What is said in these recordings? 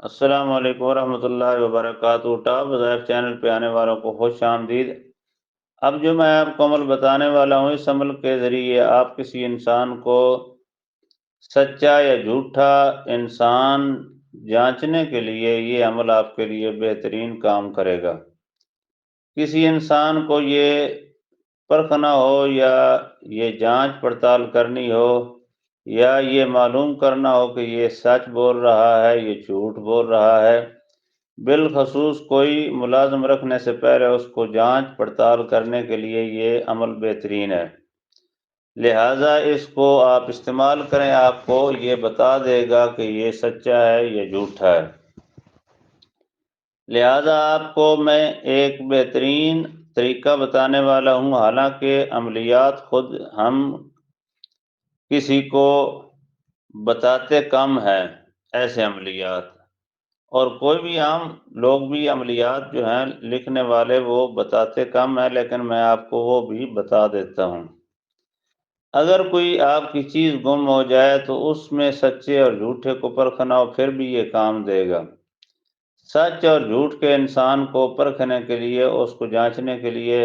السلام علیکم ورحمۃ اللہ وبرکاتہ۔ ٹاپ وظائف چینل پہ آنے والوں کو خوش آمدید۔ اب جو میں آپ کو عمل بتانے والا ہوں، اس عمل کے ذریعے آپ کسی انسان کو سچا یا جھوٹا انسان جانچنے کے لیے یہ عمل آپ کے لیے بہترین کام کرے گا۔ کسی انسان کو یہ پرکھنا ہو یا یہ جانچ پڑتال کرنی ہو یا یہ معلوم کرنا ہو کہ یہ سچ بول رہا ہے یہ جھوٹ بول رہا ہے، بالخصوص کوئی ملازم رکھنے سے پہلے اس کو جانچ پڑتال کرنے کے لیے یہ عمل بہترین ہے، لہٰذا اس کو آپ استعمال کریں۔ آپ کو یہ بتا دے گا کہ یہ سچا ہے یا جھوٹا ہے۔ لہٰذا آپ کو میں ایک بہترین طریقہ بتانے والا ہوں۔ حالانکہ عملیات خود ہم کسی کو بتاتے کم ہیں، ایسے عملیات، اور کوئی بھی عام لوگ بھی عملیات جو ہیں لکھنے والے وہ بتاتے کم ہیں، لیکن میں آپ کو وہ بھی بتا دیتا ہوں۔ اگر کوئی آپ کی چیز گم ہو جائے تو اس میں سچے اور جھوٹے کو پرکھنا ہو، پھر بھی یہ کام دے گا۔ سچ اور جھوٹ کے انسان کو پرکھنے کے لیے، اس کو جانچنے کے لیے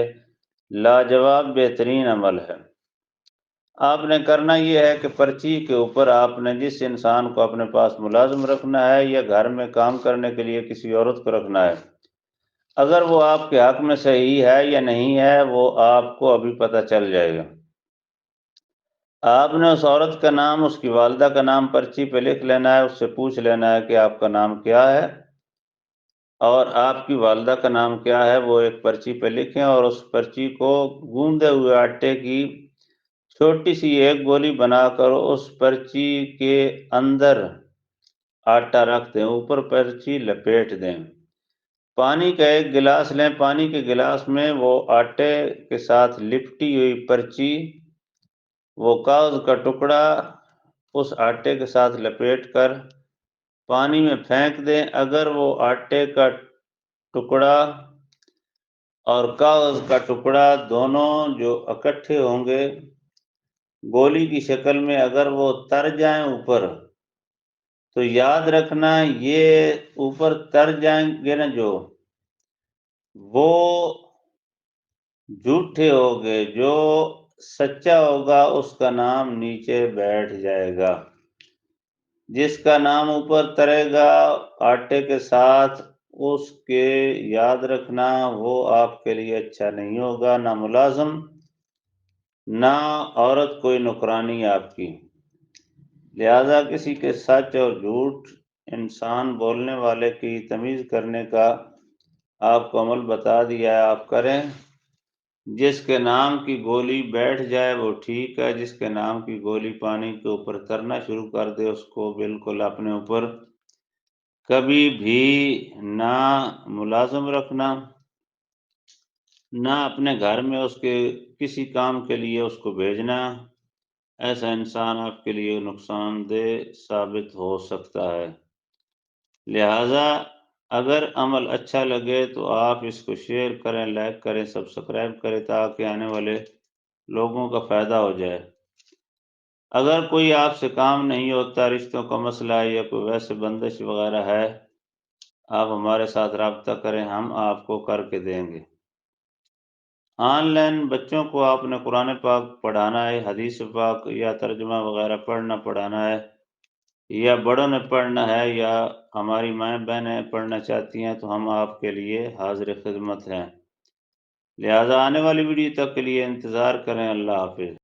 لاجواب بہترین عمل ہے۔ آپ نے کرنا یہ ہے کہ پرچی کے اوپر آپ نے جس انسان کو اپنے پاس ملازم رکھنا ہے یا گھر میں کام کرنے کے لیے کسی عورت کو رکھنا ہے، اگر وہ آپ کے حق میں صحیح ہے یا نہیں ہے وہ آپ کو ابھی پتہ چل جائے گا۔ آپ نے اس عورت کا نام، اس کی والدہ کا نام پرچی پہ لکھ لینا ہے، اس سے پوچھ لینا ہے کہ آپ کا نام کیا ہے اور آپ کی والدہ کا نام کیا ہے، وہ ایک پرچی پہ لکھیں اور اس پرچی کو گوندے ہوئے آٹے کی چھوٹی سی ایک گولی بنا کر اس پرچی کے اندر آٹا رکھ دیں، اوپر پرچی لپیٹ دیں۔ پانی کا ایک گلاس لیں، پانی کے گلاس میں وہ آٹے کے ساتھ لپٹی ہوئی پرچی، وہ کاغذ کا ٹکڑا اس آٹے کے ساتھ لپیٹ کر پانی میں پھینک دیں۔ اگر وہ آٹے کا ٹکڑا اور کاغذ کا ٹکڑا دونوں جو اکٹھے ہوں گے گولی کی شکل میں، اگر وہ تر جائیں اوپر، تو یاد رکھنا یہ اوپر تر جائیں گے نا جو، وہ جھوٹے ہوگے، جو سچا ہوگا اس کا نام نیچے بیٹھ جائے گا۔ جس کا نام اوپر ترے گا آٹے کے ساتھ، اس کے یاد رکھنا وہ آپ کے لیے اچھا نہیں ہوگا، نہ ملازم نہ عورت کوئی نوکرانی آپ کی۔ لہٰذا کسی کے سچ اور جھوٹ انسان بولنے والے کی تمیز کرنے کا آپ کو عمل بتا دیا ہے، آپ کریں۔ جس کے نام کی گولی بیٹھ جائے وہ ٹھیک ہے، جس کے نام کی گولی پانی کے اوپر ترنا شروع کر دے اس کو بالکل اپنے اوپر کبھی بھی نہ ملازم رکھنا، نہ اپنے گھر میں اس کے کسی کام کے لیے اس کو بھیجنا۔ ایسا انسان آپ کے لیے نقصان دہ ثابت ہو سکتا ہے۔ لہٰذا اگر عمل اچھا لگے تو آپ اس کو شیئر کریں، لائک کریں، سبسکرائب کریں تاکہ آنے والے لوگوں کا فائدہ ہو جائے۔ اگر کوئی آپ سے کام نہیں ہوتا، رشتوں کا مسئلہ ہے یا کوئی ویسے بندش وغیرہ ہے، آپ ہمارے ساتھ رابطہ کریں، ہم آپ کو کر کے دیں گے۔ آن لائن بچوں کو آپ نے قرآن پاک پڑھانا ہے، حدیث پاک یا ترجمہ وغیرہ پڑھنا ہے، یا بڑوں نے پڑھنا ہے، یا ہماری مائیں بہنیں پڑھنا چاہتی ہیں تو ہم آپ کے لیے حاضر خدمت ہیں۔ لہٰذا آنے والی ویڈیو تک کے لیے انتظار کریں۔ اللہ حافظ۔